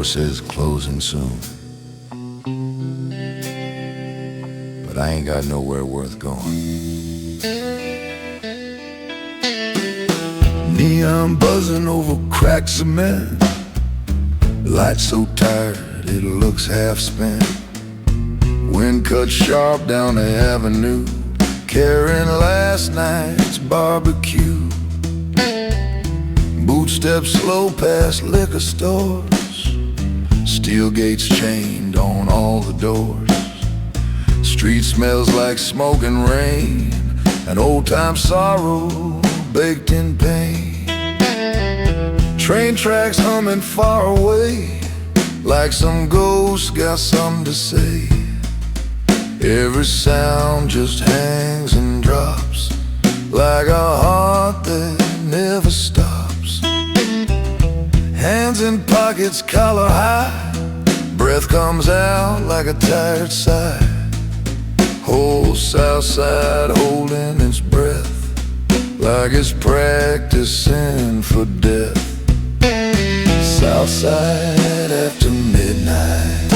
says closing soon, but I ain't got nowhere worth going. Neon buzzing over cracked cement, light so tired it looks half spent. Wind cut sharp down the avenue, carrying last night's barbecue. Boot steps slow past liquor stores, steel gates chained on all the doors. Street smells like smoke and rain, and old-time sorrow baked in pain. Train tracks humming far away, like some ghost got something to say. Every sound just hangs and drops, like a heart that never stops. Hands in pockets, collar high, breath comes out like a tired sigh. Whole south side holding its breath, like it's practicing for death. South side after midnight,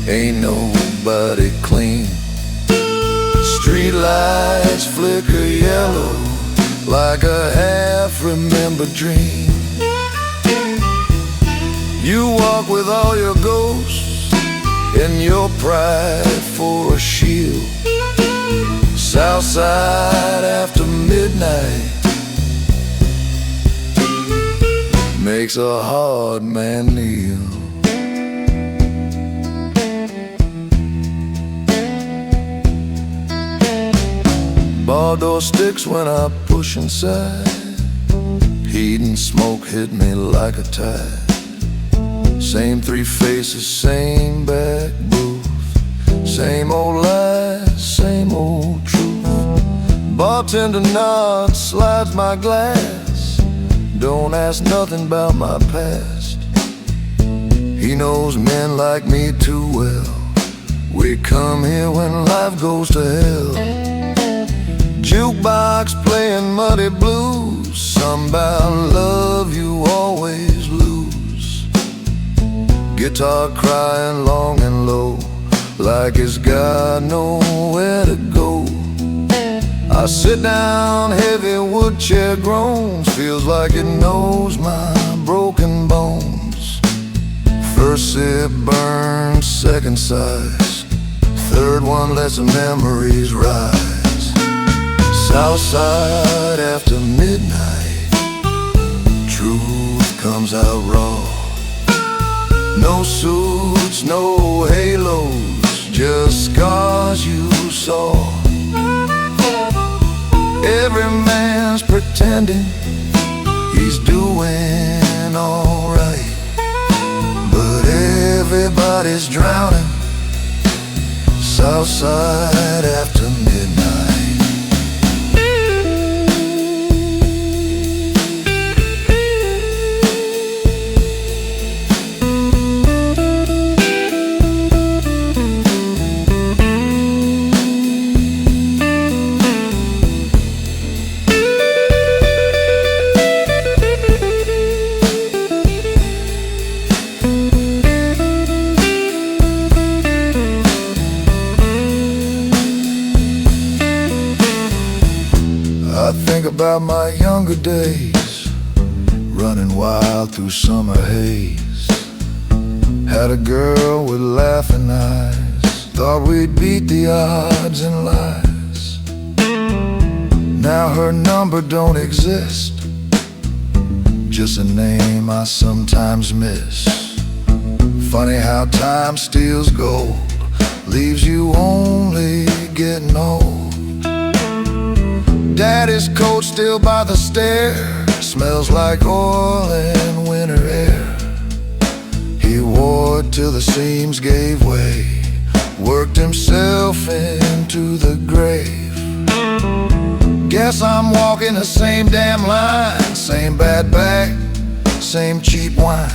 ain't nobody clean. Street lights flicker yellow, like a half-remembered dream. You walk with all your ghosts and your pride for a shield. South side after midnight makes a hard man kneel. Bar door sticks when I push inside, heat and smoke hit me like a tide. Same three faces, same back booth, same old lies, same old truth. Bartender nods, slides my glass, don't ask nothing about my past. He knows men like me too well, we come here when life goes to hell. Jukebox playing muddy blues, some about love you always lose. Guitar crying long and low, like it's got nowhere to go. I sit down, heavy wood chair groans, feels like it knows my broken bones. First sip burns, second sighs, third one lets the memories rise. South side after midnight, truth comes out raw. No suits, no halos, just scars you saw. Every man's pretending he's doing alright, but everybody's drowning. South side after midnight. I think about my younger days, running wild through summer haze. Had a girl with laughing eyes, thought we'd beat the odds and lies. Now her number don't exist, just a name I sometimes miss. Funny how time steals gold, leaves you only getting old. Daddy's coat still by the stair, smells like oil and winter air. He wore it till the seams gave way, worked himself into the grave. Guess I'm walking the same damn line, same bad back, same cheap wine.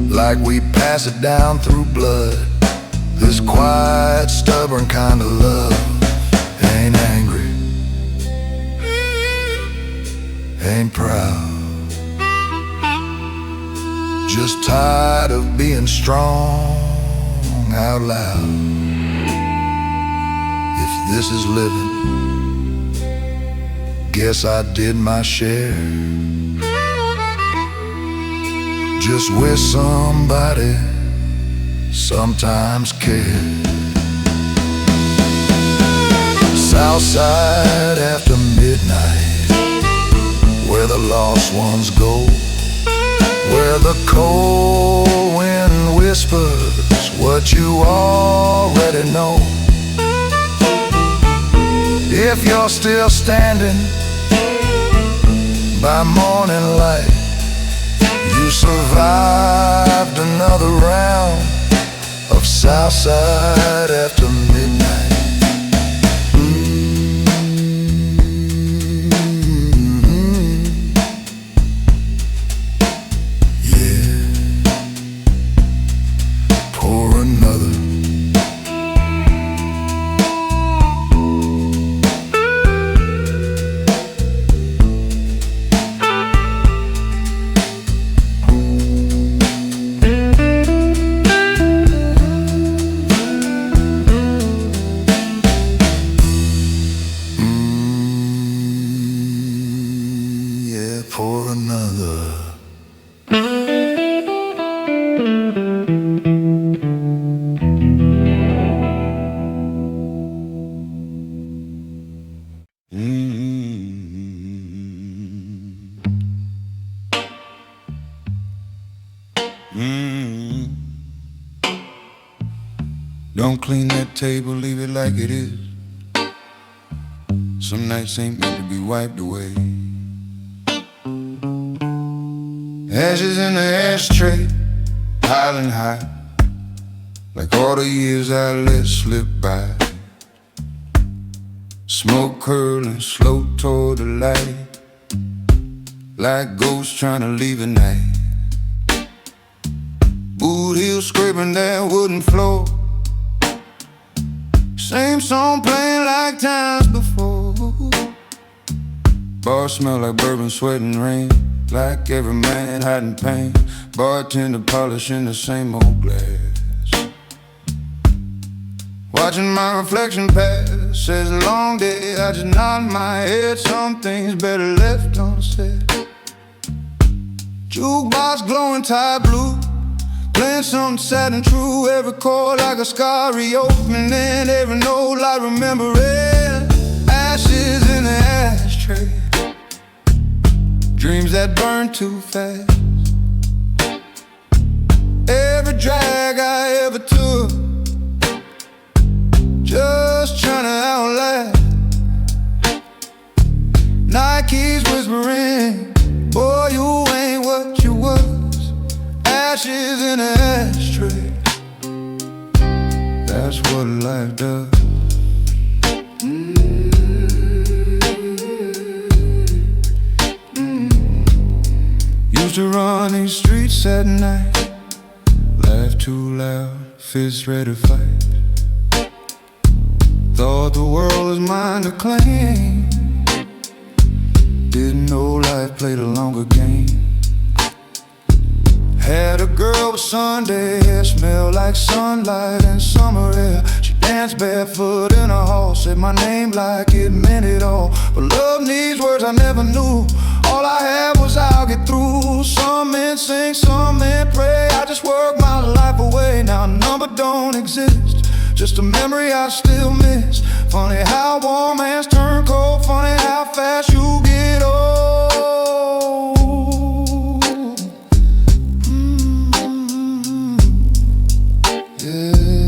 Like we pass it down through blood, this quiet, stubborn kind of love. Ain't angry, ain't proud, Just tired of being strong out loud. If this is living, guess I did my share. Just wish somebody sometimes cared. Southside after midnight, where the lost ones go, where the cold wind whispers what you already know. If you're still standing by morning light, you survived another round of Southside after midnight. Pour another. Don't clean that table, leave it like it is. Some nights ain't meant to be wiped away. Ashes in the ashtray, piling high, like all the years I let slip by. Smoke curling slow toward the light, like ghosts trying to leave at night. Boot heels scraping that wooden floor, same song playing like times before. Bar smell like bourbon, sweat and rain, like every man hiding pain. Bartender polishing the same old glass. Watching my reflection pass, says a long day, I just nod my head. Some things better left unsaid. Jukebox glowing tie blue, playing something sad and true. Every chord like a scar reopening, every note like remembering. Ashes in the ashtray, dreams that burn too fast. Every drag I ever took, just trying to outlast. Nike's whispering, boy, you ain't what you was. Ashes in an ashtray, that's what life does. Used to run these streets at night, laugh too loud, fists ready to fight. Thought the world was mine to claim, didn't know life played a longer game. Had a girl with Sunday hair, smelled like sunlight and summer air. She danced barefoot in a hall, said my name like it meant it all. But love needs words I never knew. All I had was I'll get through. Some men sing, some men pray. I just work my life away. Now a number don't exist, just a memory I still miss. Funny how warm hands turn cold, funny how fast you get old. Yeah,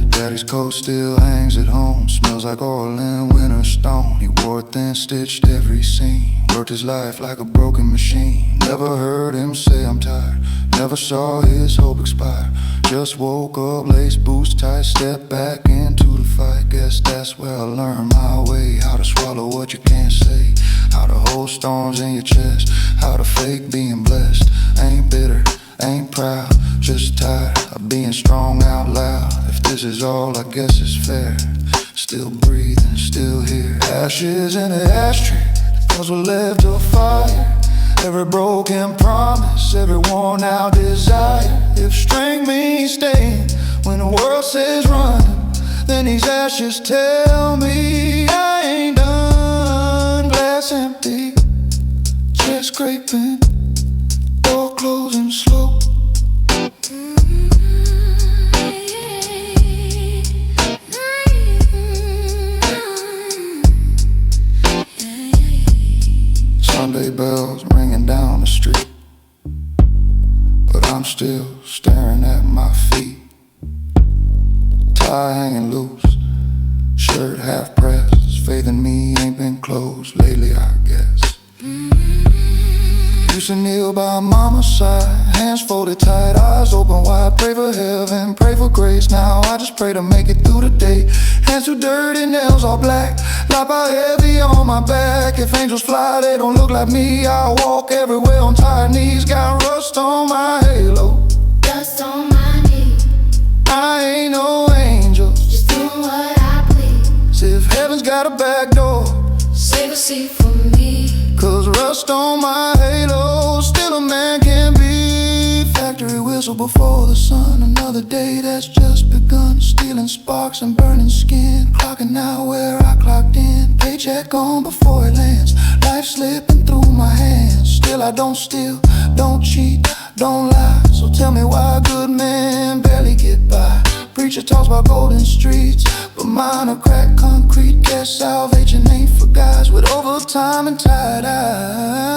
Daddy's coat still hangs at home, smells like oil and winter stone. He wore it thin, stitched every seam, worked his life like a broken machine. Never heard him say I'm tired, never saw his hope expire. Just woke up, laced boots tight, stepped back into the fight. Guess that's where I learned my way, how to swallow what you can't say, how to hold storms in your chest, how to fake being blessed. Ain't bitter, ain't proud, just tired of being strong out loud. If this is all, I guess it's fair. Still breathing, still here. Ashes in the ashtray, cause we're left to fire. Every broken promise, every worn out desire. If strength means staying when the world says run, then these ashes tell me I ain't done. Glass empty, chair scraping, door closing slow. Sunday bells ringing down the street, but I'm still staring at my feet. Tie hanging loose, shirt half pressed. Faith in me ain't been close lately, I guess. Used to kneel by mama's side, hands folded tight, eyes open wide. Pray for heaven, pray for grace. Now I just pray to make it through the day. Hands too dirty, nails all black, life out heavy on my back. If angels fly, they don't look like me. I walk everywhere on tired knees. Got rust on my halo, dust on my knees. I ain't no angel, Just doing what I please. if heaven's got a back door, Save a seat for me. cause rust on my halo, still a man can be. Factory whistle before the sun, another day that's just begun. Stealing sparks and burning skin, clocking out where I clocked in. Paycheck gone before it lands, life slipping through my hands. Still I don't steal, don't cheat, don't lie. So tell me why good men barely get by. Preacher talks about golden streets, but mine are cracked concrete. Guess salvation ain't for guys with overtime and tired eyes.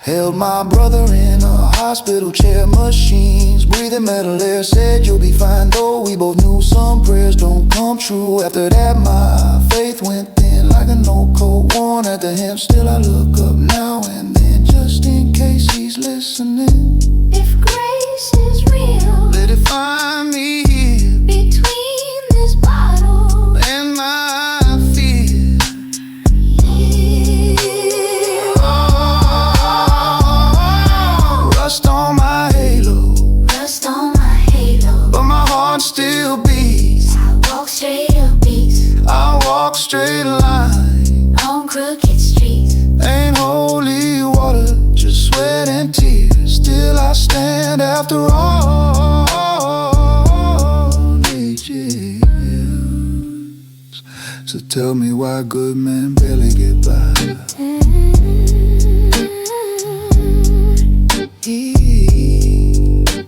Held my brother in a hospital chair, machines breathing metal air. Said you'll be fine, though we both knew some prayers don't come true. After that my faith went thin like a no-coat worn at the hem. Still I look up now and then, just in case he's listening. If grace is real, Let it find me here between this bottle and my fear. Oh, rust on my halo, Rust on my halo. but my heart still beats. I walk straight up beats I walk straight line, on crooked streets. ain't holy water, just sweat and tears. Still I stand after all these years. So tell me why good men barely get by.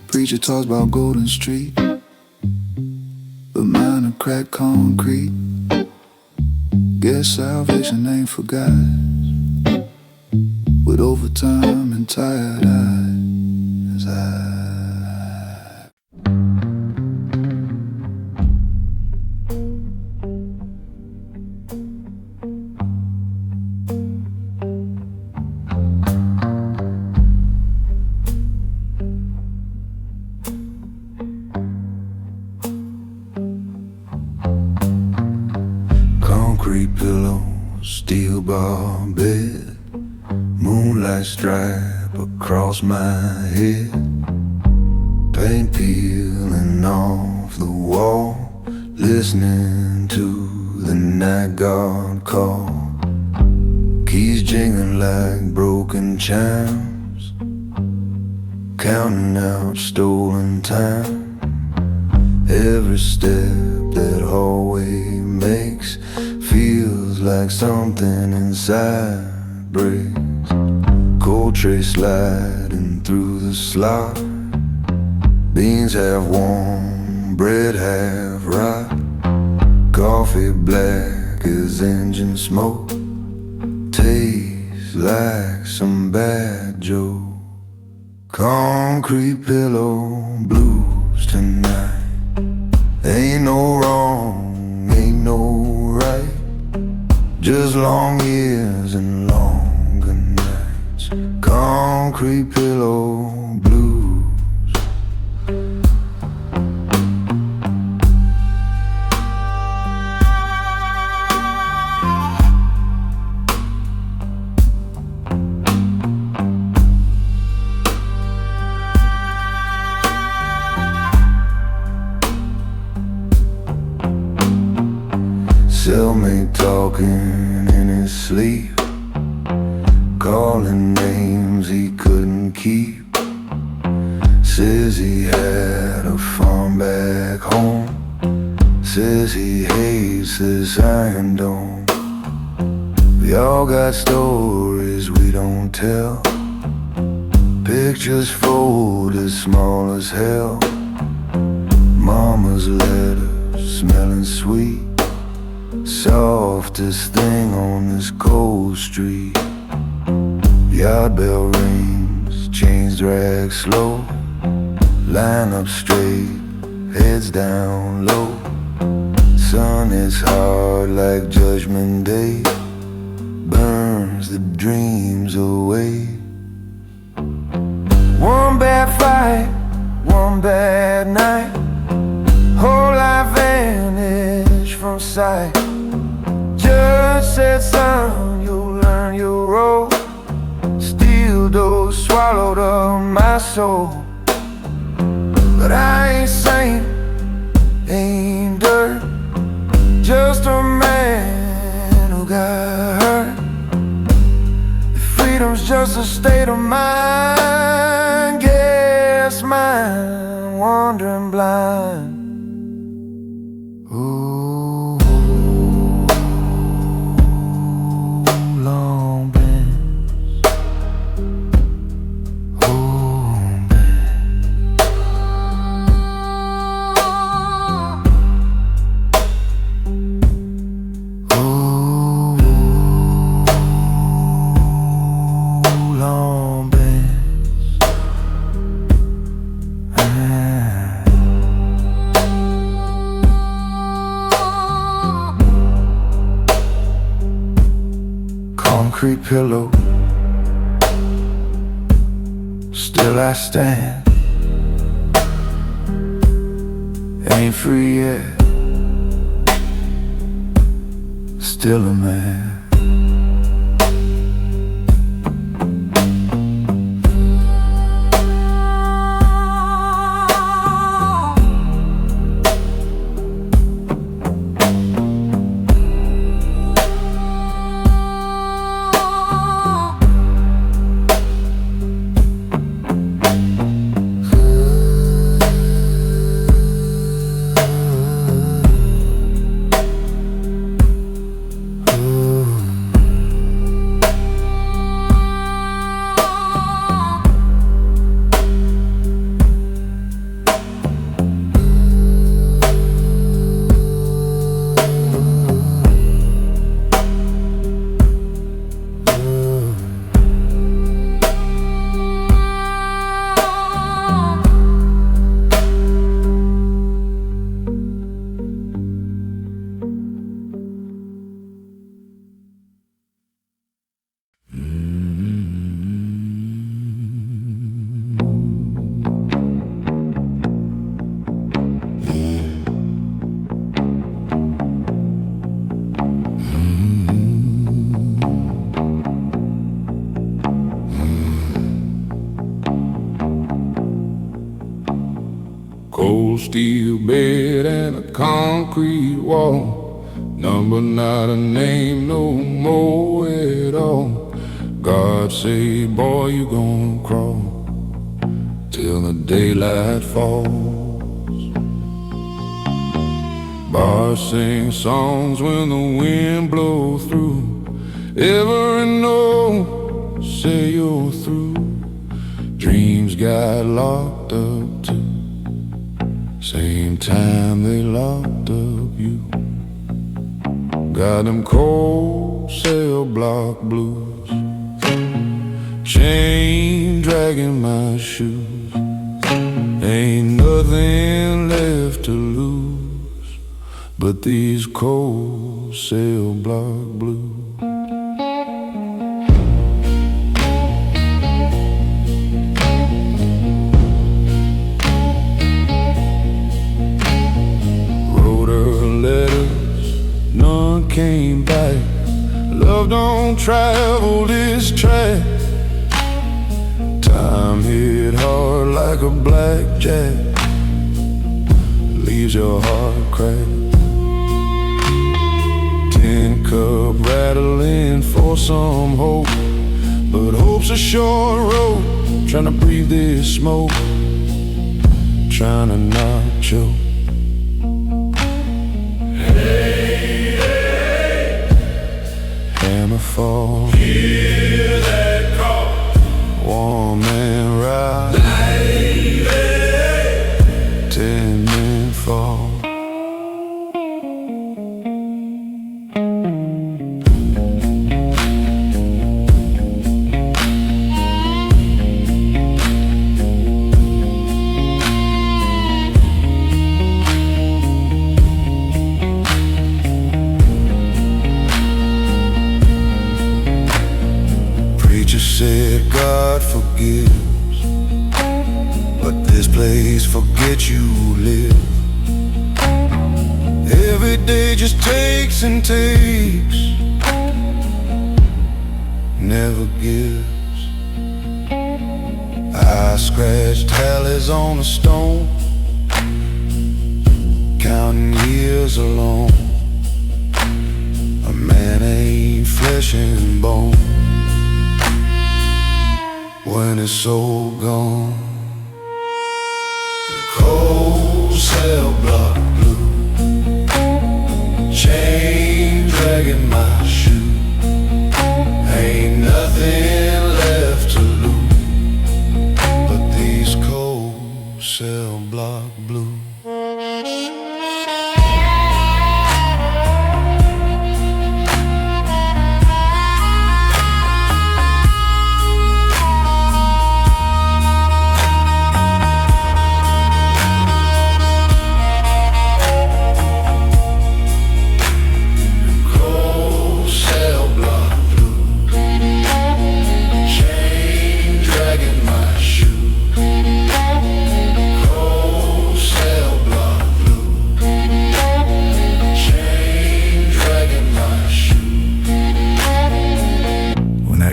Preacher talks about golden street, but mine are cracked concrete. Guess salvation ain't for guys with overtime and tired eyes. Concrete pillow, steel bar bed, moonlight stripe across my head, paint peeling off the wall, listening to the night guard call. Keys jingling like broken chimes, counting out stolen time. Every step that hallway makes feels like something inside breaks. Cold tray sliding through the slot, beans half warm, bread half rot. Coffee black as engine smoke, tastes like some bad joke. Concrete pillow blues tonight. Ain't no wrong, ain't no right, just long years and longer nights. Concrete pillow blues. Cellmate talking in his sleep, calling names he couldn't keep. Says he had a farm back home, says he hates this Iron Dome. We all got stories we don't tell, pictures folded small as hell. Mama's letters smelling sweet, softest thing on this cold street. Yard bell rings, chains drag slow, line up straight, heads down low. Sun is hard like Judgment Day, burns the dreams away. One bad fight, one bad night, whole life vanished from sight. Judge said, son, you'll learn your role. Steel doors swallowed up my soul. But I ain't saint, ain't dirt, just a man who got hurt. Freedom's just a state of mind, guess mine, wandering blind. Ooh, long bench, oh bench. Ooh, long bench. Concrete pillow, still I stand. Ain't free yet, still a man. Cold steel bed and a concrete wall, number not a name no more at all. God say, boy, you gon' crawl till the daylight falls. Bars sing songs when the wind blow through, every note say you're through. Dreams got locked up too, same time they locked up you. Got them cold cell block blues, chain dragging my shoes. Ain't nothing left to lose but these cold cell block blues. Came back, love don't travel this track. Time hit hard like a blackjack, leaves your heart cracked. 10 teacup rattling for some hope, but hope's a short road, trying to breathe this smoke, trying to not choke. Hey, hey, hammer fall, hear that call, warm and rise, light, hey, 10 men fall. Said God forgives, but this place forgets you live. Every day just takes and takes, never gives. I scratch tallies on a stone, counting years alone. A man ain't flesh and bone when it's so gone. The cold cell block blue, chain dragging my shoe. Ain't nothing left to lose but these cold cell block blue.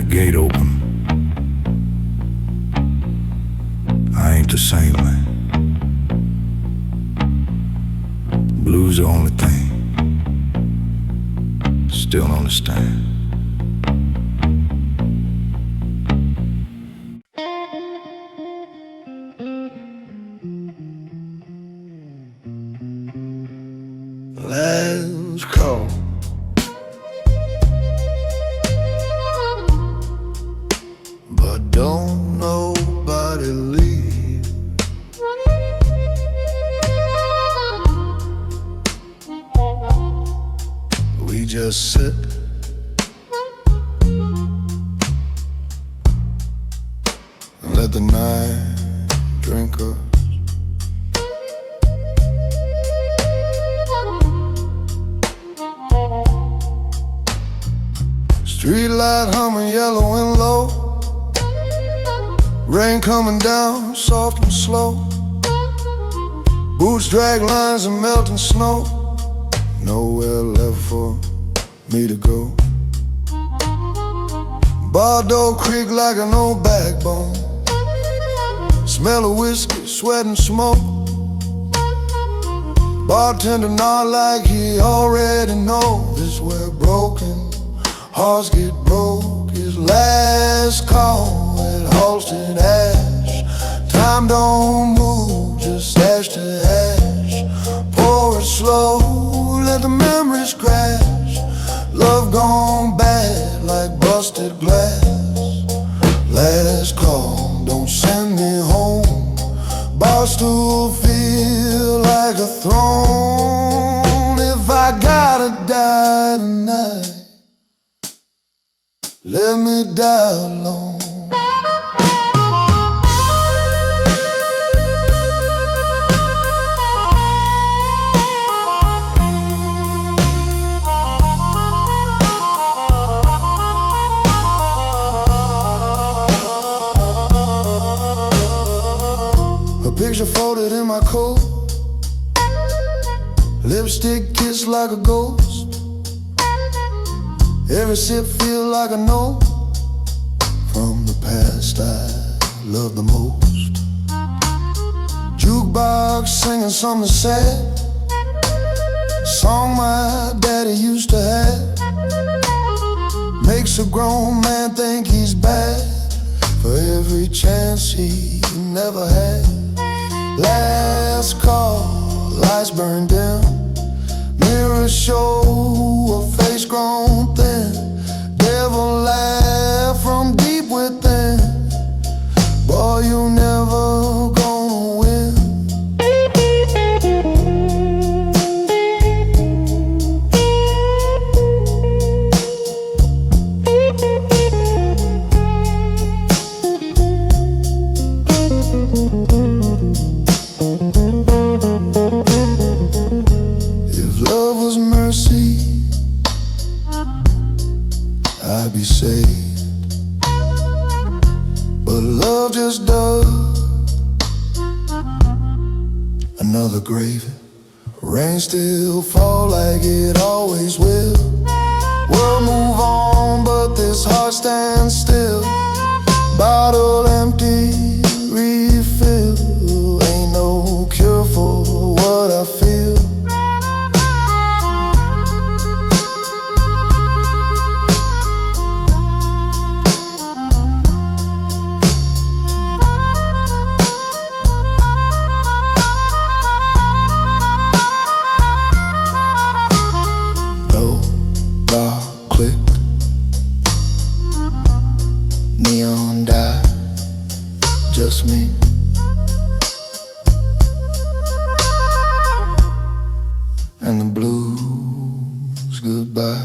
Gate open, I ain't the same, man. Blues the only thing still understand. Last call, but don't nobody leave. We just sit and let the night drink us. Street light humming yellow and low, rain coming down soft and slow. Boots drag lines of melting snow, nowhere left for me to go. Bar door creak like an old backbone, smell of whiskey, sweat and smoke. Bartender nod like he already knows this where broken hearts get broke. His last call at Halsted Ash. Time don't move, just ash to ash. Pour it slow, let the memories crash. Love gone bad like busted glass. Last call, don't send me home. Bar stool feel like a throne. If I gotta die tonight, let me die alone. A picture folded in my coat, lipstick kissed like a ghost. Every sip feel like a note from the past I love the most. Jukebox singing something sad, song my daddy used to have makes a grown man think he's bad for every chance he never had. Last call, lights burn dim, mirrors show a face grown thin. Devil laugh from deep within. Boy, you never gonna win. If love was mercy, I'd be saved. But love just dug another grave. Rain still fall like it always will. We'll move on, but this heart stands still. Bottle empty, refill. Ain't no cure for what I feel. Clicked, neon died, just me. And the blues goodbye.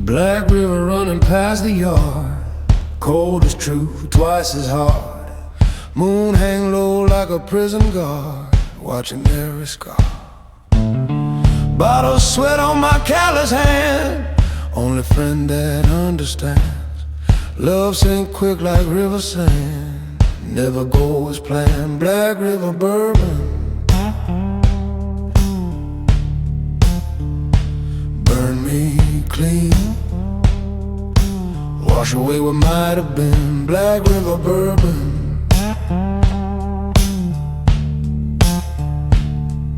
Black river running past the yard, cold as true, twice as hard. Moon hang low like a prison guard, watching every scar. Bottle sweat on my callous hand, only friend that understands. Love sink quick like river sand, never go as planned. Black river bourbon, burn me clean, wash away what might have been. Black river bourbon,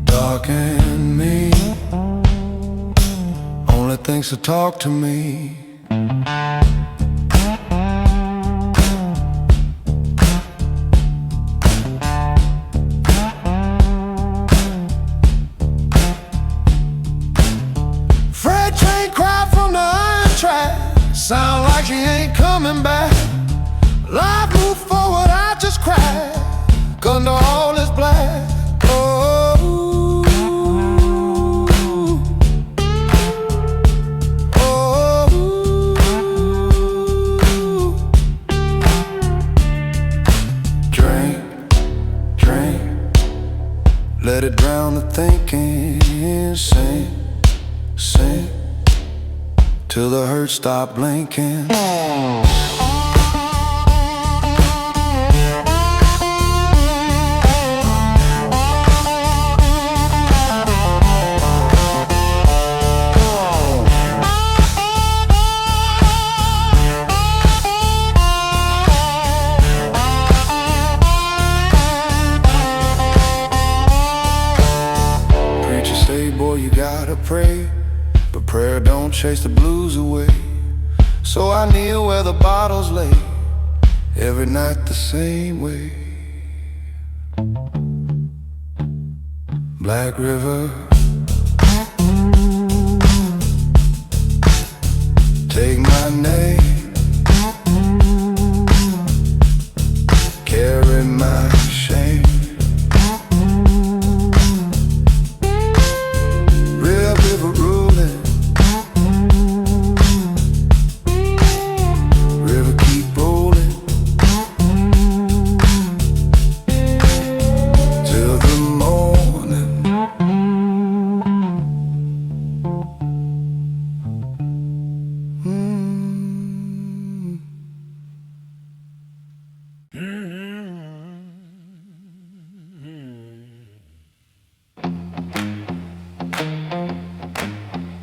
darken me, only things to talk to me. Freight train cry from the iron track, sound like she ain't coming back. Life move forward, I just cry, 'cause no all is black. till the hurt stopped blinking. You gotta pray, but prayer don't chase the blues away. So I kneel where the bottles lay, every night the same way. Black River, take my name, carry my shame.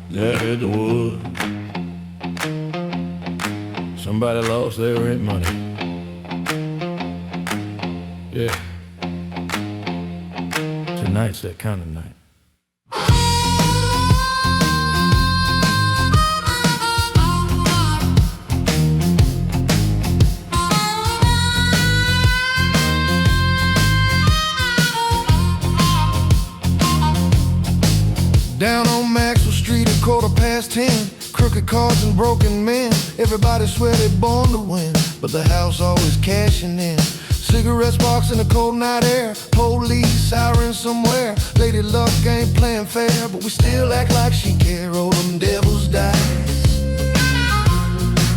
There hit the wood. Somebody lost their rent money. Yeah. Tonight's that kind of night. Down on Maxwell Street at 10:15, crooked cards and broken men. Everybody swear they're born to win, but the house always cashing in. Cigarette sparks in the cold night air, police sirens somewhere. Lady Luck ain't playing fair, but we still act like she care. Oh, them devils dice,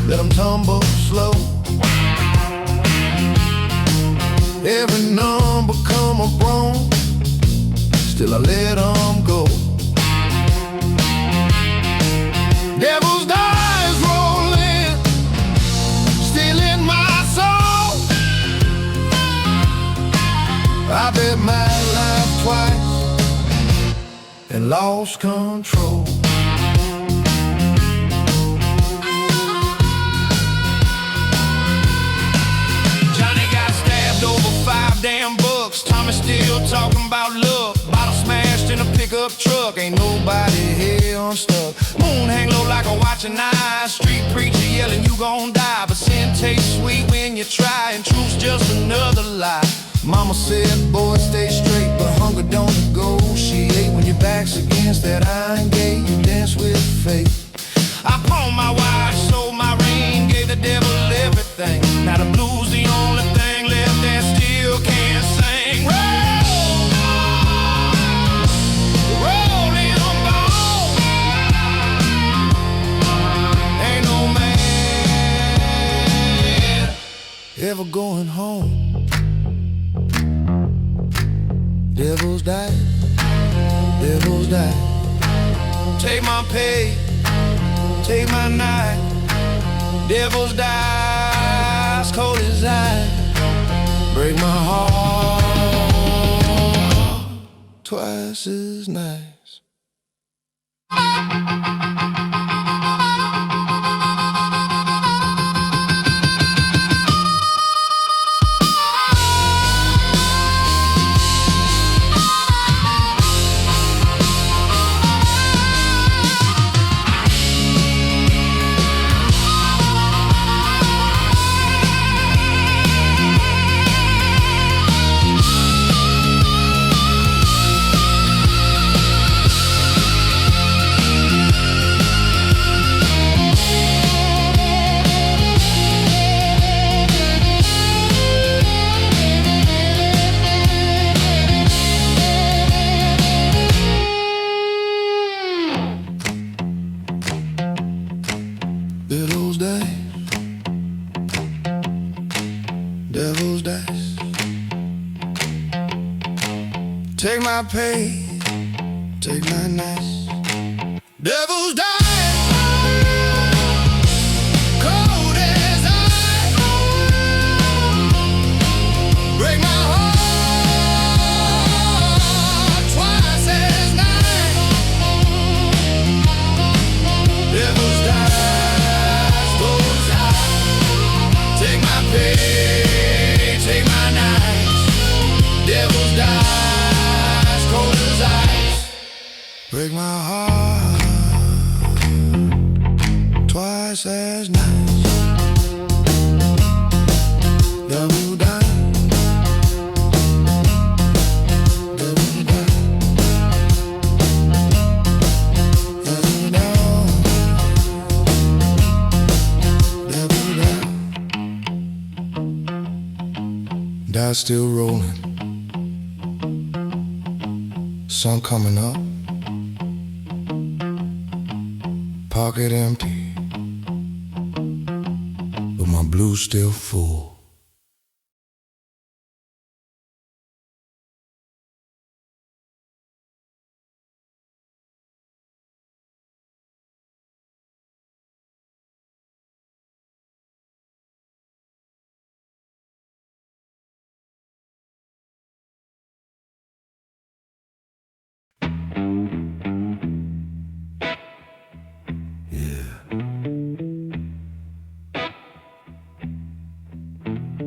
let them tumble slow. Every number come up wrong, still I let them go. Devil's dice rolling, stealing my soul. I bet my life twice and lost control. Johnny got stabbed over 5 damn bucks. Tommy still talking about luck. Bottle smashed in a pickup truck. Ain't nobody here unstuck. Moon hang low like a watching eye. Street preacher yelling you gon' die, but sin tastes sweet when you try, and truth's just another lie. Mama said, boy, stay straight, but hunger don't negotiate. When your back's against that iron gate, you dance with fate. I pawned my watch, sold my ring, gave the devil everything. Now the blues the only thing left that still can't sing. Rolling ball, ain't no man ever going home. Devil's die, devil's die. Take my pay, take my night. Devil's die, as cold as ice. Break my heart twice as nice. Devil's dice, devil's dice. Take my pay, take my nice. Devil's dice. twice as nice. Double down. Double down. Double down. Double down. Dice still rolling. Sun coming up. Pocket empty, but my blues still full.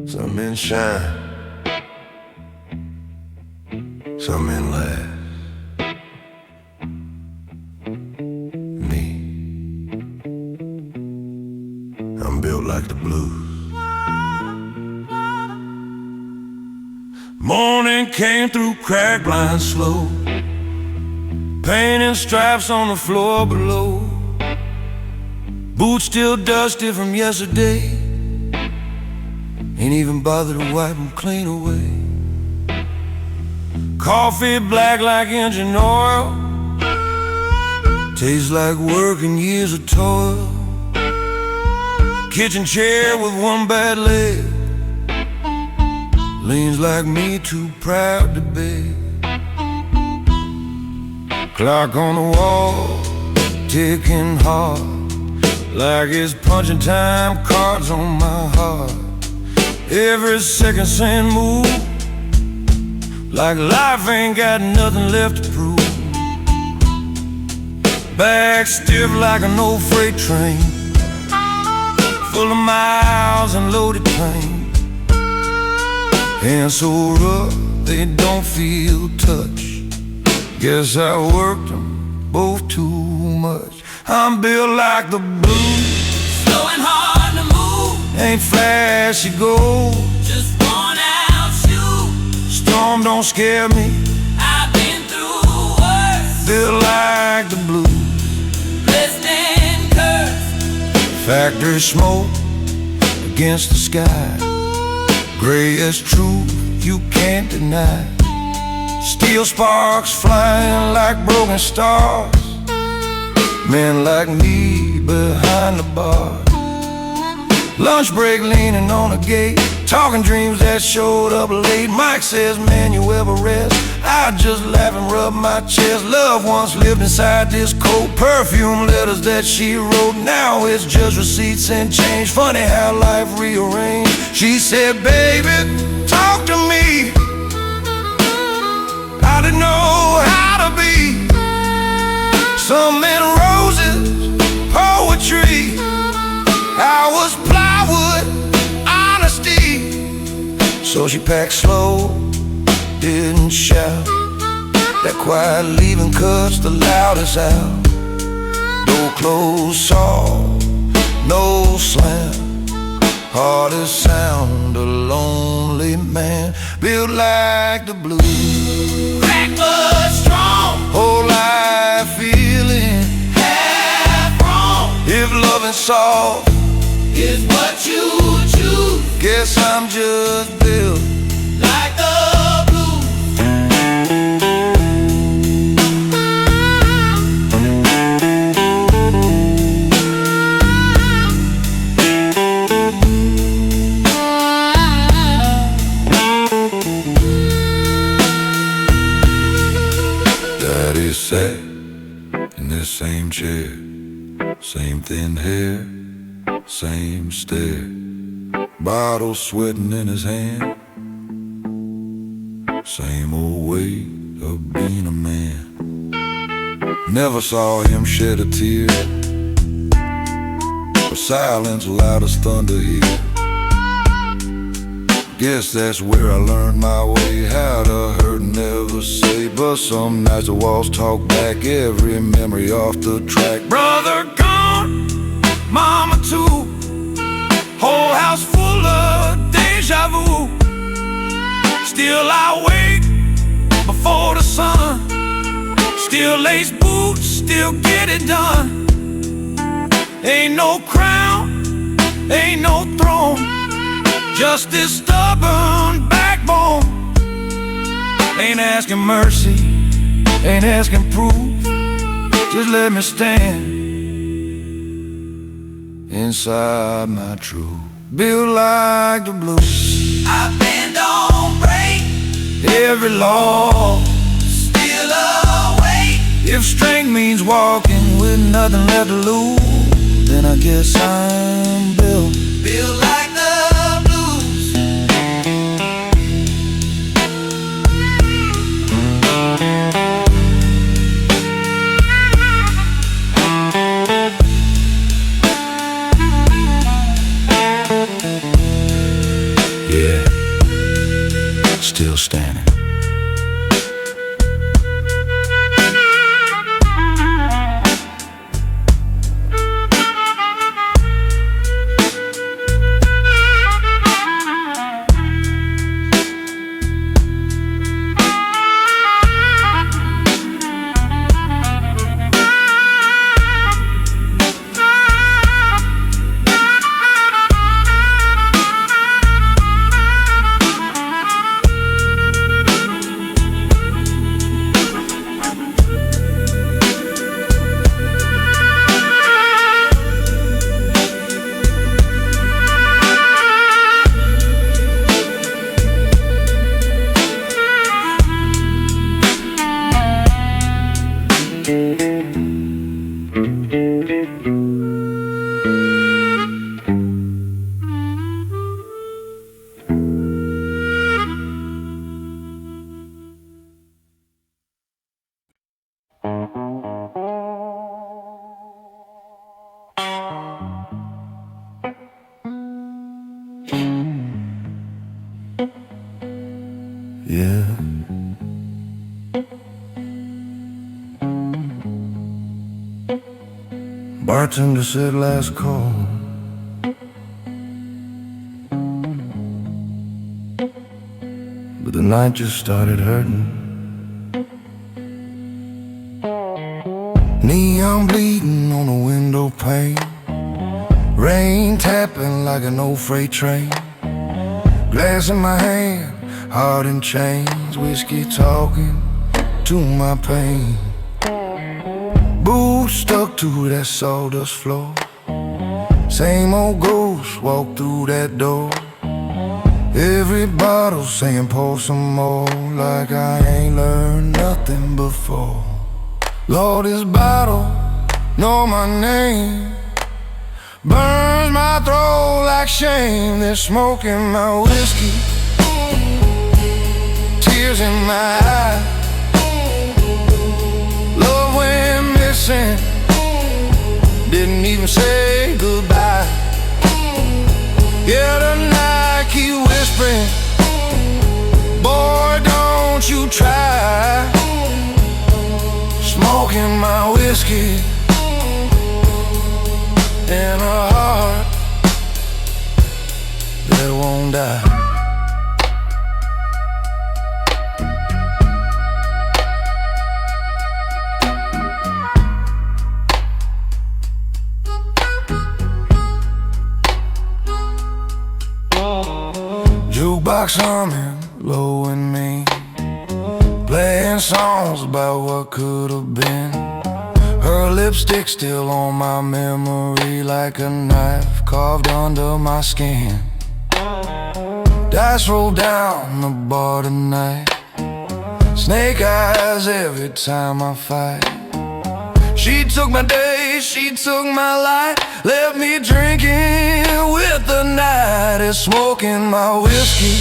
Some men shine, some men last. Me, I'm built like the blues. Morning came through cracked blinds slow, pain and stripes on the floor below. Boots still dusty from yesterday, ain't even bothered to wipe them clean away. Coffee black like engine oil, tastes like work and years of toil. Kitchen chair with one bad leg, leans like me, too proud to beg. Clock on the wall, ticking hard, like it's punching time cards on my heart. Every second saying move, like life ain't got nothing left to prove. Back stiff like an old freight train, full of miles and loaded pain. Hands so rough they don't feel touch. Guess I worked them both too much. I'm built like the blues, Slow and hard to move, ain't flashy gold. just worn out shoes. Storm don't scare me, I've been through worse, built like the blues. blessed and cursed. Factory smoke against the sky, gray as truth you can't deny. Steel sparks flying like broken stars, men like me behind the bar. Lunch break leaning on a gate, talking dreams that showed up late. Mike says, man, you ever rest? I just laugh and rub my chest. Love once lived inside this coat, perfume letters that she wrote. Now it's just receipts and change. Funny how life rearranged. She said, baby, talk to me. I didn't know how to be. Some men roses, poetry. I was plywood, honesty. So she packed slow, didn't shout. That quiet leaving cuts the loudest out. Door closed soft, no slam. Hardest sound, a lonely man, built like the blues. Crack but strong, Whole life feeling half wrong, if loving soft. is what you choose. Guess I'm just built Like the blues, Daddy sat in this same chair, same thin hair, same stare. Bottle sweating in his hand, same old way of being a man. Never saw him shed a tear, or silence loud as thunder here. Guess that's where I learned my way, how to hurt and never say. But some nights the walls talk back, every memory off the track. Brother gone, mama rendezvous. Still I wake before the sun. Still lace boots, still get it done. Ain't no crown, ain't no throne, just this stubborn backbone. Ain't asking mercy, ain't asking proof, just let me stand inside my truth. Built like the blues, I bend, don't break, every law. still awake. If strength means walking with nothing left to lose, then I guess I'm built. Feel like the blues. Yeah, still standing. Yeah. Bartender said last call. But the night just started hurting. Neon bleeding on the window pane, rain tapping like an old freight train. Glass in my hand, heart in chains, whiskey talking to my pain. Boots stuck to that sawdust floor, same old ghost walk through that door. Every bottle saying pour some more, like I ain't learned nothing before. Lord, this bottle know my name, burns my throat like shame. They're smoking my whiskey, tears in my eyes. Love went missing, didn't even say goodbye. Yeah, the night keep whispering, boy, don't you try. Smoking my whiskey in a heart that won't die. Jukebox humming low and mean, playing songs about what could have been. Her lipstick still on my memory, like a knife carved under my skin. Dice roll down the bar tonight, snake eyes every time I fight. She took my day, she took my life, left me drinking with the night. And smoking my whiskey,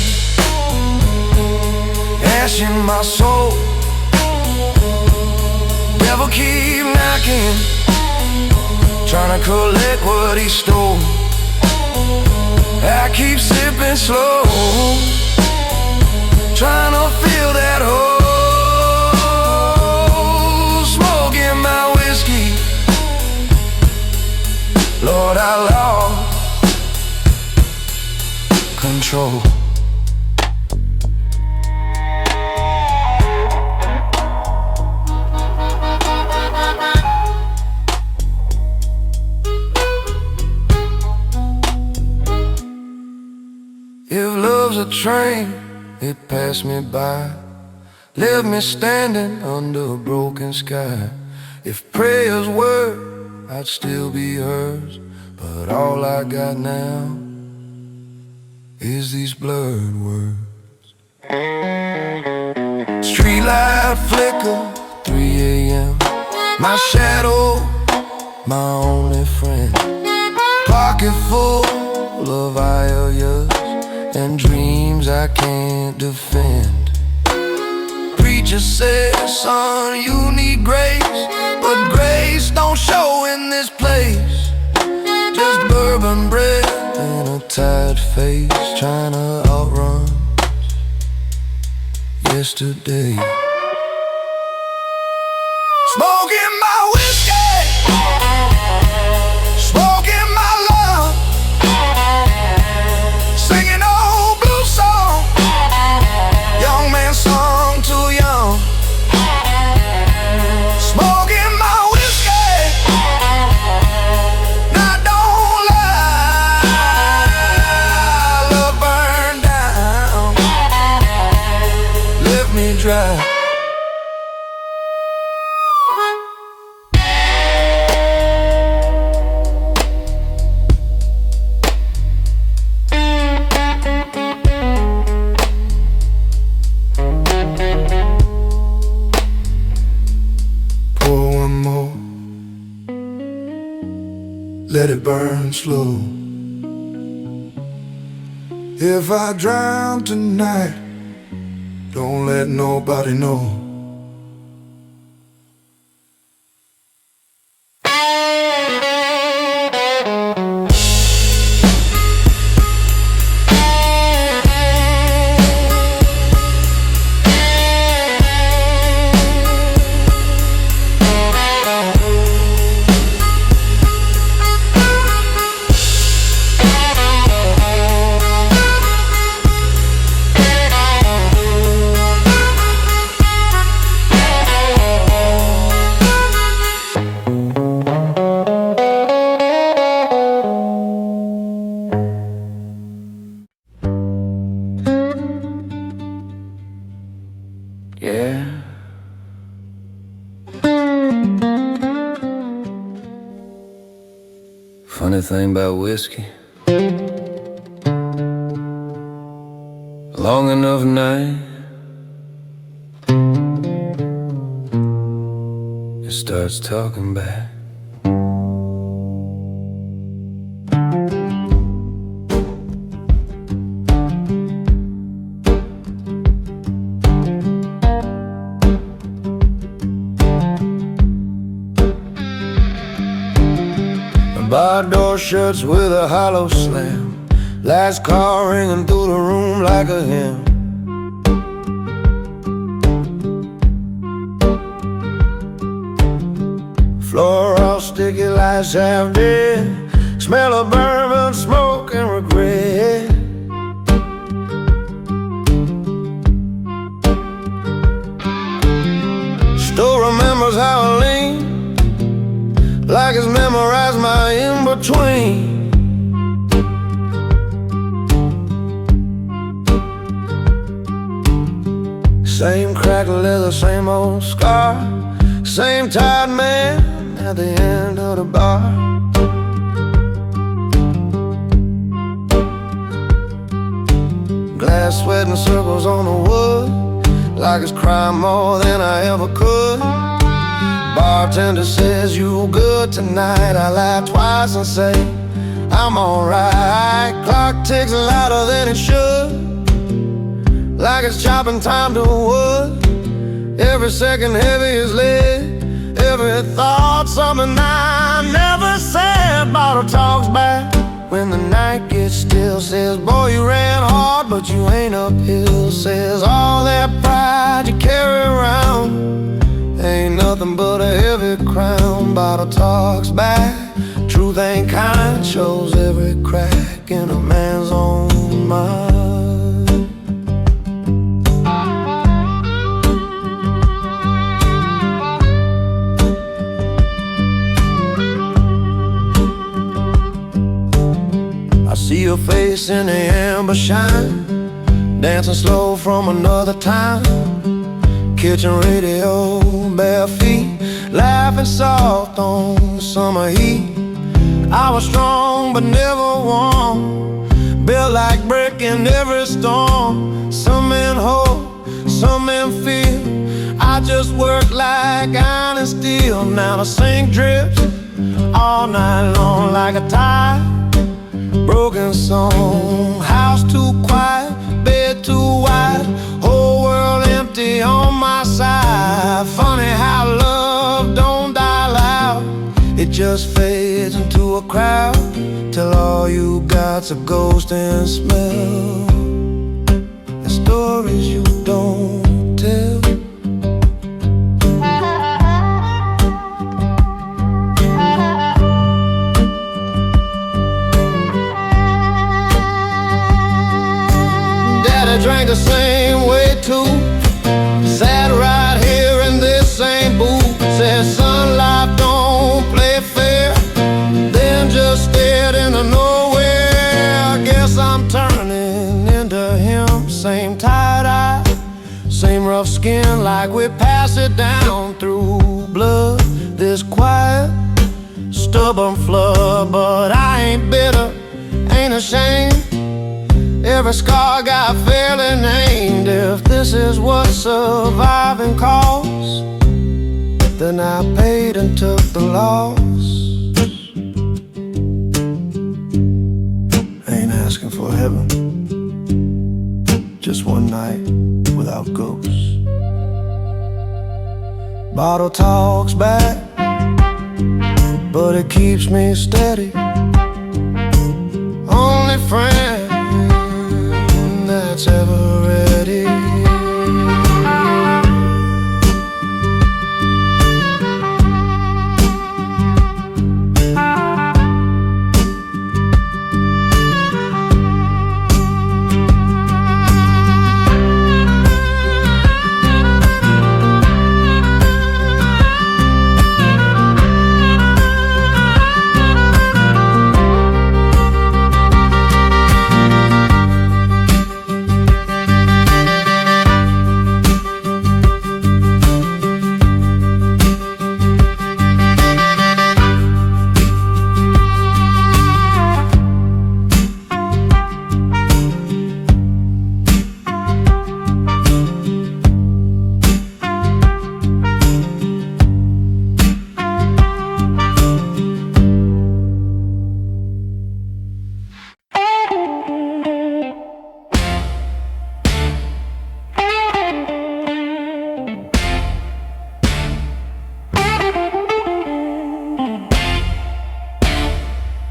ash in my soul. Devil keep knocking, trying to collect what he stole. I keep sipping slow, trying to feel that hole. Smoking my whiskey, Lord, I lost control. If love's a train, it passed me by, left me standing under a broken sky. If prayers were, I'd still be hers, but all I got now is these blurred words. Streetlight flicker, 3 a.m. My shadow, my only friend. Pocket full of IOUs and dreams I can't defend. Preacher said, son, you need grace, but grace don't show in this place. Just bourbon breath and a tired face, trying to outrun yesterday. Smoking my whiskey, smoking my love, singing old blues song, young man song too young. Smoking my whiskey, now don't lie, love burned down, left me dry. Let it burn slow. If I drown tonight, don't let nobody know. Yeah. Funny thing about whiskey, long enough night, it starts talking back. Bar door shuts with a hollow slam, last car ringing through the room like a hymn. Floor all sticky, lights half dead, smell of bourbon, smoke and regret. Still remembers how I leaned, like it's memorized my in-between. Same cracked leather, same old scar, same tired man at the end of the bar. Glass sweating circles on the wood, like it's crying more than I ever could. Bartender says, you good tonight? I lie twice and say, I'm alright. Clock ticks louder than it should, like it's chopping time to wood. Every second heavy as lead, every thought something I never said. Bottle talks back when the night gets still, says, boy, you ran hard, but you ain't uphill. Says, all that pride you carry around ain't nothing but a heavy crown. Bottle talks back, truth ain't kind, shows every crack in a man's own mind. I See your face in the amber shine, dancing slow from another time. Kitchen radio, bare feet, laughing soft on the summer heat. I was strong but never warm, built like brick in every storm. Some men hope, some men feel. I just work like iron and steel. Now the sink drips all night long like a tide. Broken song, house too quiet, bed too wide, whole world empty on my side. Funny how love don't die loud, it just fades into a crowd, till all you got's a ghost and smell, and stories you don't tell. Drank the same way too, sat right here in this same booth. Said son, life don't play fair, then just stared into nowhere. I guess I'm turning into him. Same tight-eye, same rough skin, like we pass it down through blood. This quiet, stubborn flood, but I ain't bitter, ain't ashamed. Every scar got fairly named. If this is what surviving costs, then I paid and took the loss. Ain't asking for heaven, just one night without ghosts. Bottle talks back, but it keeps me steady. Only friend that's ever ready.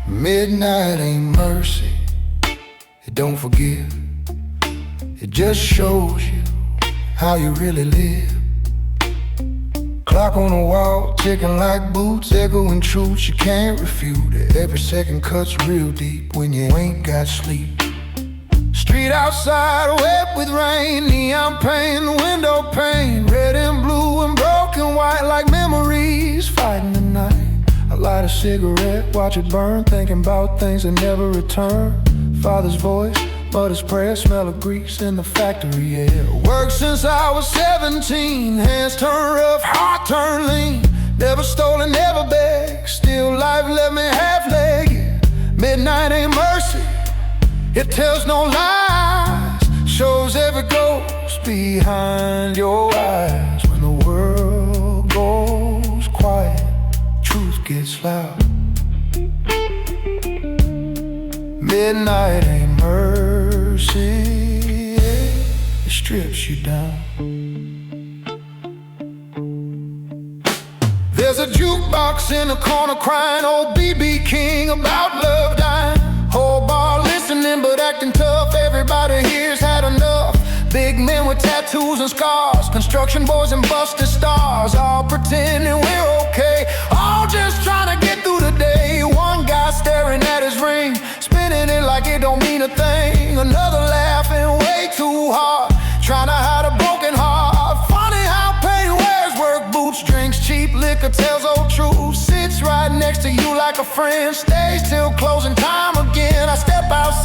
Midnight ain't mercy, it don't forgive. It just shows you how you really live. Clock on the wall, ticking like boots, echoing truths you can't refute. Every second cuts real deep when you ain't got sleep. Street outside wet with rain, neon paint, the window pane, red and blue and broken white like memories fighting the night. I light a cigarette, watch it burn, thinking about things that never return. Father's voice, mother's prayer, smell of grease in the factory, yeah. Worked since I was 17, hands turn rough, heart turn lean. Never stolen, never begged, still life left me half-legged. Midnight ain't mercy, it tells no lies, shows every ghost behind your eyes. When the world goes quiet, truth gets loud. Midnight ain't mercy, it strips you down. There's a jukebox in the corner crying old B.B. King about love dying. Whole bar listening but acting tough, everybody here's had enough. Big men with tattoos and scars, construction boys and busted stars, all pretending we're okay, all just trying to get through the day. One guy staring at his ring, spinning it like it don't mean a thing. Another laughing way too hard, trying to hide a broken heart. Funny how pain wears work boots, drinks cheap liquor, tells old truth. Sits right next to you like a friend, stays till closing time again. I step outside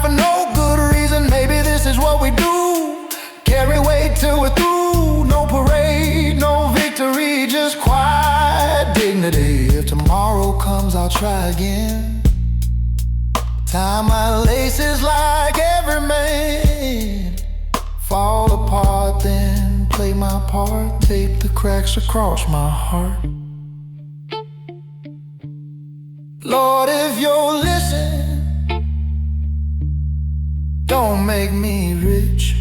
for no good reason. Maybe this is what we do. Carry weight till we're through. No parade, no victory, just quiet dignity. If tomorrow comes, I'll try again. Tie my laces like every man. Fall apart, then play my part. Tape the cracks across my heart. Lord, if you'll listen, don't make me rich.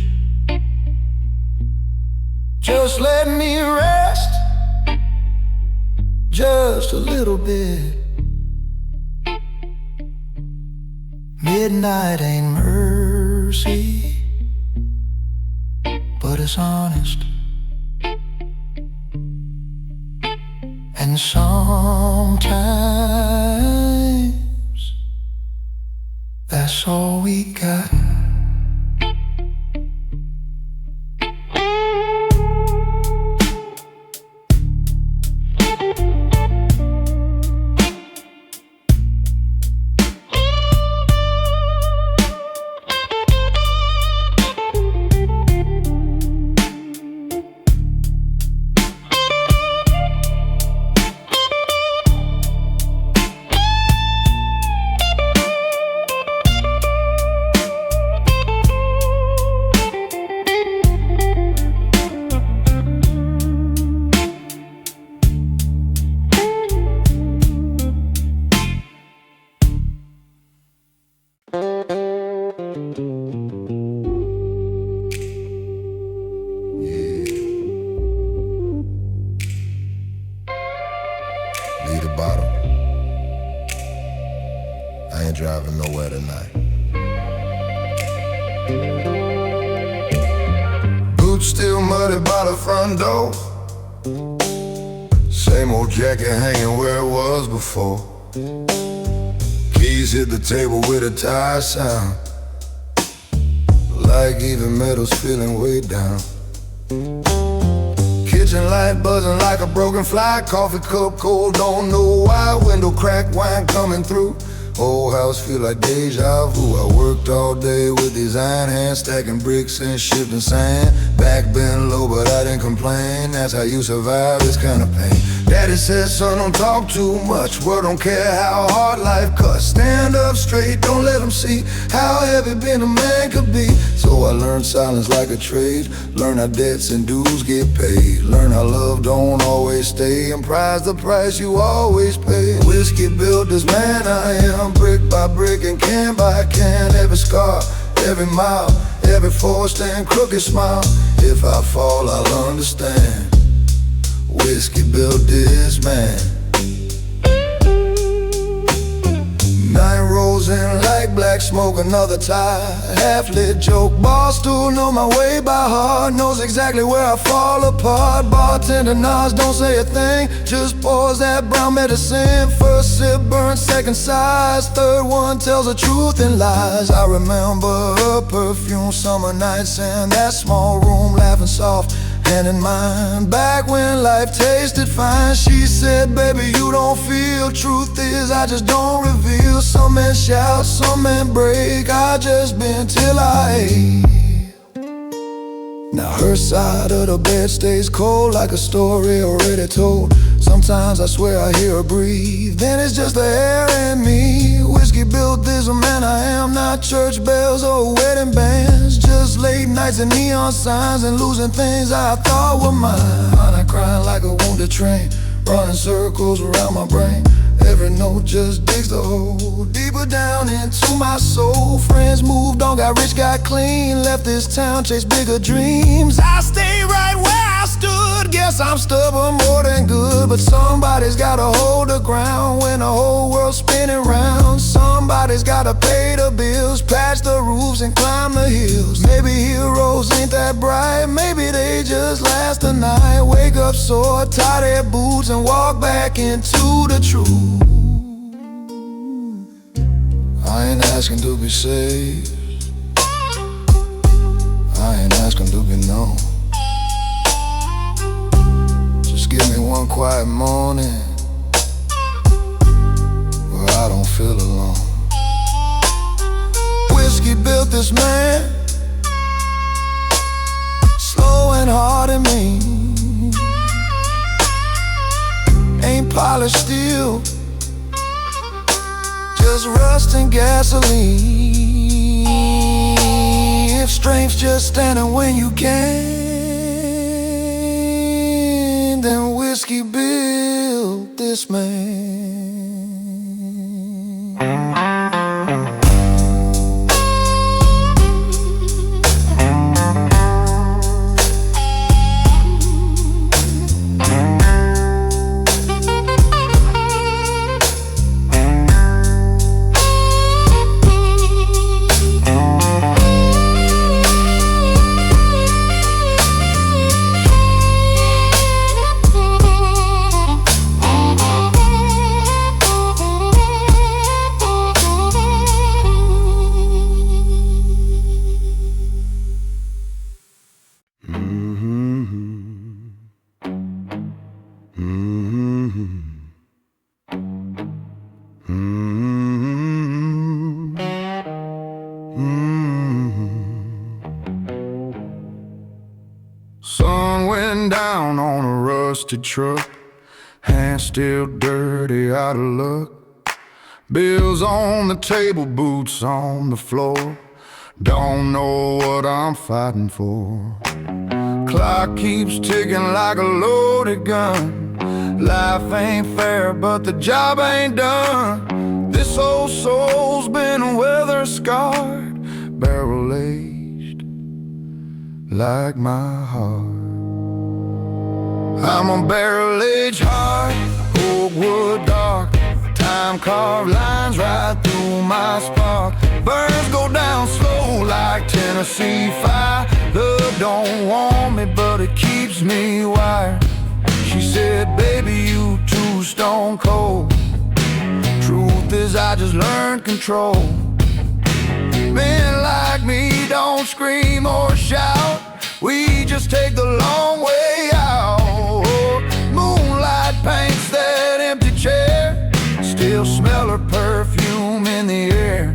Just let me rest, just a little bit. Midnight ain't mercy, but it's honest. And sometimes that's all we got. Leave the bottle. I ain't driving nowhere tonight. Boots still muddy by the front door. Same old jacket hanging where it was before. Keys hit the table with a tired sound, like even metal's feeling way down. Kitchen light buzzing like a broken fly. Coffee cup cold, don't know why. Window crack, wine coming through. Whole house feel like deja vu. I worked all day with these iron hands, stacking bricks and shifting sand. Back bent low, but I didn't complain. That's how you survive this kind of pain. Daddy said, son, don't talk too much. World don't care how hard life cuts. Stand up straight, don't let them see how heavy being a man could be. So I learned silence like a trade. Learn how debts and dues get paid. Learn how love don't always stay, and prize the price you always pay. Whiskey built this man I am, brick by brick and can by can. Every scar, every mile, every forced and crooked smile. If I fall, I'll understand. Whiskey built this man. Night rolls in like black smoke, another tie. Half-lit joke, bar stool, know my way by heart. Knows exactly where I fall apart. Bartender nods, don't say a thing, just pours that brown medicine. First sip burns, second sighs, third one tells the truth and lies. I remember her perfume, summer nights in that small room, laughing soft, hand in mine. Back when life tasted fine, she said, baby, you don't feel. Truth is, I just don't reveal. Some men shout, some men break. I just been till I ate. Now her side of the bed stays cold, like a story already told. Sometimes I swear I hear her breathe, then it's just the air in me. Whiskey built this man I am, not church bells or wedding bands. Just late nights and neon signs, and losing things I thought were mine. I'm crying like a wounded train, running circles around my brain. Every note just digs the hole deeper down into my soul. Friends moved on, got rich, got clean, left this town, chased bigger dreams. I stay right where I stood. Guess I'm stubborn more than good, but somebody's gotta hold the ground when the whole world's spinning round. Somebody's gotta pay the bills, patch the roofs and climb the hills. Maybe heroes ain't that bright, maybe they just last the night. Wake up sore, tie their boots and walk back into the truth. I ain't asking to be saved, I ain't asking to be known. Just give me one quiet morning where I don't feel alone. Whiskey this man, slow and hard and mean, ain't polished steel, just rust and gasoline. If strength's just standing when you can, then whiskey built this man. Sun went down on a rusted truck, hands still dirty, out of luck. Bills on the table, boots on the floor. Don't know what I'm fighting for. Clock keeps ticking like a loaded gun. Life ain't fair, but the job ain't done. This old soul's been weather-scarred, barrel-aged like my heart. I'm a barrel-aged heart, oak wood dark. Time carved lines right through my spark. Burns go down slow like Tennessee fire. Love don't want me, but it keeps me wired. She said, baby, you too stone cold. Truth is, I just learned control. Men like me don't scream or shout. We just take the long way out. Moonlight paints that empty chair, still smell her perfume in the air.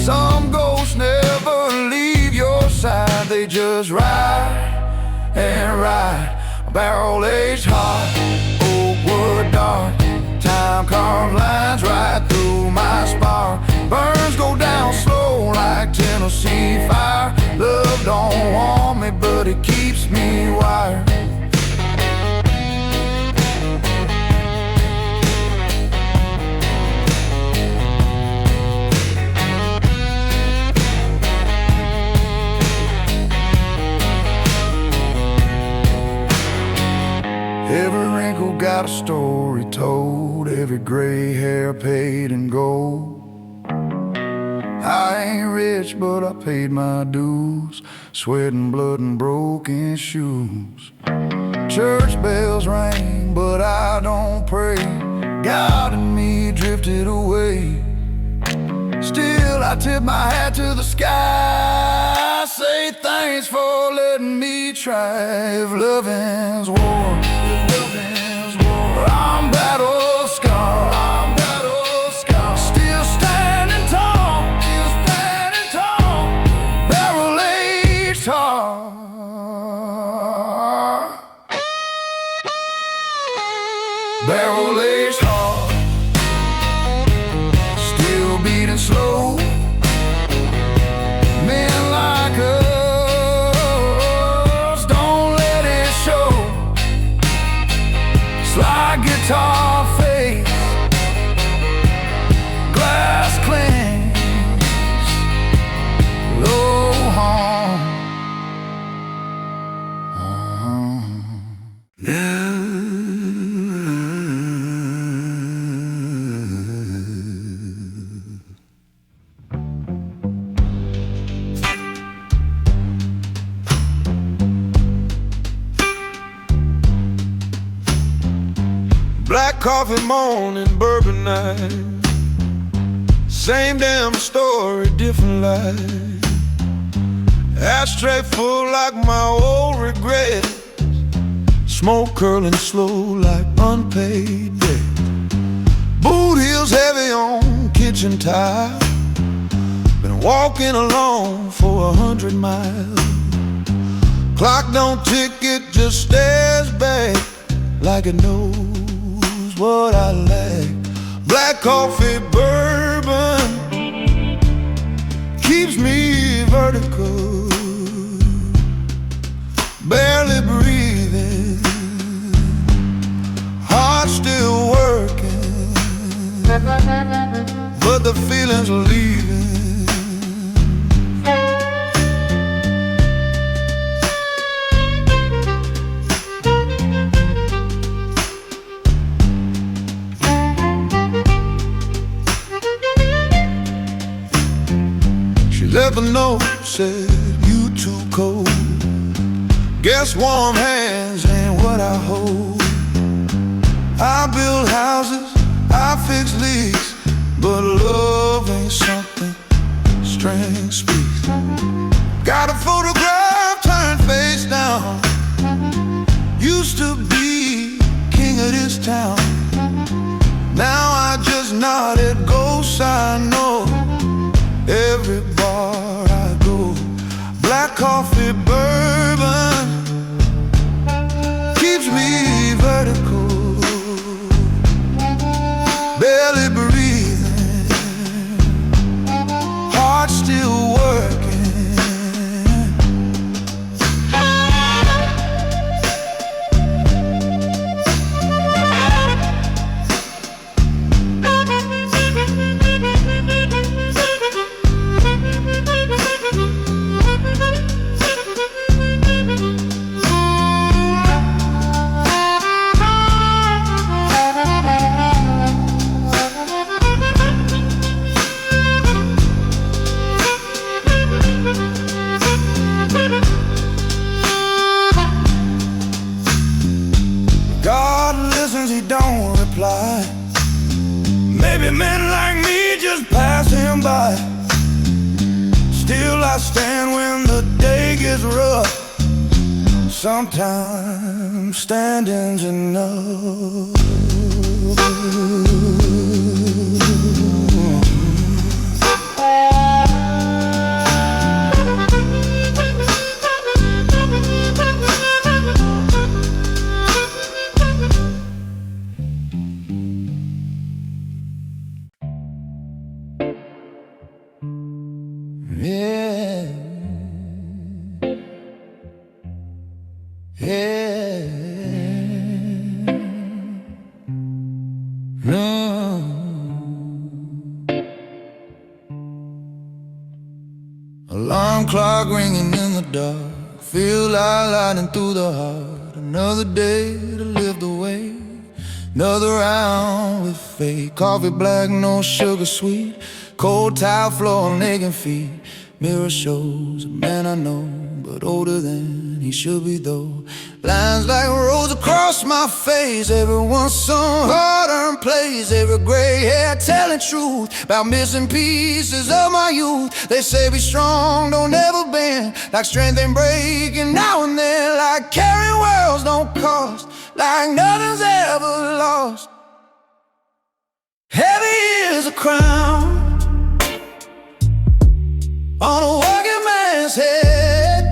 Some ghosts never leave your side, they just ride and ride. A barrel-aged heart, oak wood dark. Time carved lines right through my spark. Burns go down slow like Tennessee fire. Love don't want me, but it keeps me wired. Every wrinkle got a story told, every gray hair paid in gold. I ain't rich, but I paid my dues, sweat and blood and broken shoes. Church bells ring, but I don't pray. God and me drifted away. Still I tip my hat to the sky, say thanks for letting me try. If loving's war, I'm battle scarred. Still standing tall, barrel-aged heart. Barrel-aged heart, still beating slow. Men like us don't let it show. Slide guitar face, glass cleans, low hum. Black coffee morning, bourbon night. Same damn story, different life. Ashtray full like my old regrets. Smoke curling slow like unpaid debt. Boot heels heavy on kitchen tile. Been and walking alone for 100 miles. Clock don't tick, it just stares back like it knows what I lack. Black coffee, bourbon keeps me vertical, barely breathing, heart still working, but the feeling's leaving. Left a note, said, "You too cold. Guess warm hands ain't what I hold. I build houses, I fix leaks, but love ain't something strength speaks." Got a photograph turned face down. Used to be king of this town. Now I just nod at ghosts I know. Every bar I go, black coffee, bourbon keeps me vertical, barely breathing, heart still working. He don't reply. Maybe men like me just pass him by. Still I stand when the day gets rough. Sometimes standing's enough. Yeah, yeah, no. Alarm clock ringing in the dark, feel like lightning through the heart. Another day to live the way, another round with fate. Coffee black, no sugar sweet, cold tile floor and aching feet. Mirror shows a man I know, but older than he should be though. Lines like roads across my face, everyone's some hard-earned place. Every gray hair telling truth about missing pieces of my youth. They say be strong, don't ever bend, like strength ain't breaking now and then. Like carrying worlds don't cost, like nothing's ever lost. Heavy is a crown on a working man's head.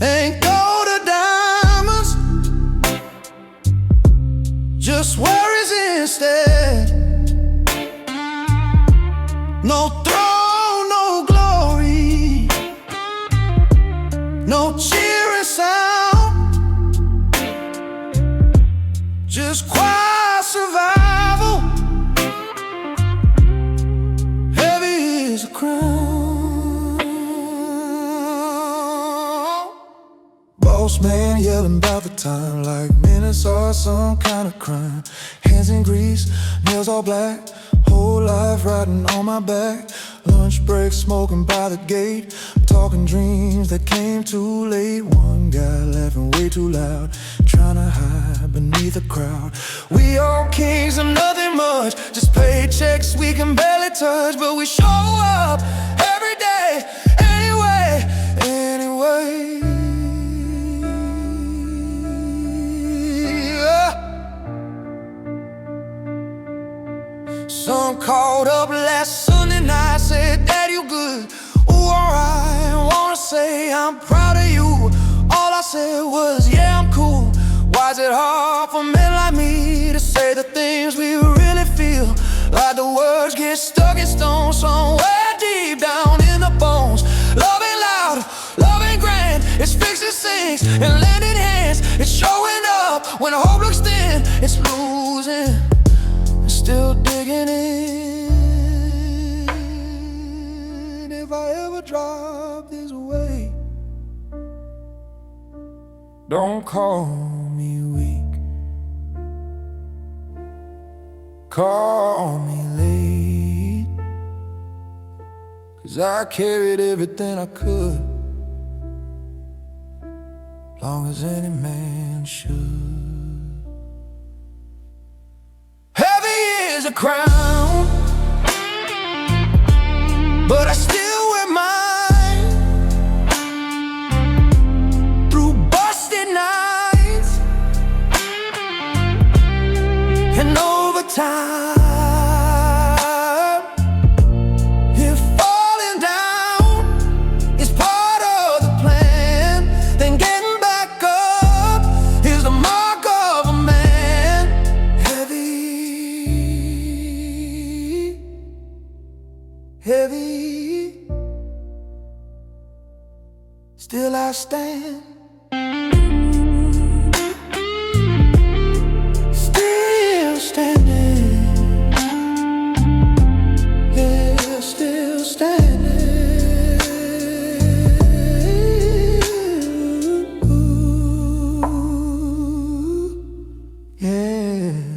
Ain't gold or diamonds, just worries instead. No throne, no glory, no cheering sound, just quiet survival. A crown. Boss man yelling about the time, like minutes are some kind of crime. Hands in grease, nails all black, whole life riding on my back. Lunch break, smoking by the gate, talking dreams that came too late. One guy laughing way too loud, trying to hide beneath the crowd. We all kings of nothing much, just paychecks we can barely touch. But we show up every day, anyway, anyway. Some called up last Sunday night, say the things we really feel, like the words get stuck in stone somewhere deep down in the bones. Love ain't loud, love ain't grand, it's fixing things and lending hands. It's showing up when hope looks thin, it's losing and still digging in. If I ever drop this away, don't call me weak, call me late, 'cause I carried everything I could, long as any man should. Heavy is a crown, but I still wear mine through busted nights and over time. If falling down is part of the plan, then getting back up is the mark of a man. Heavy, heavy, still I stand, still standing, yeah, still standing. Ooh, yeah.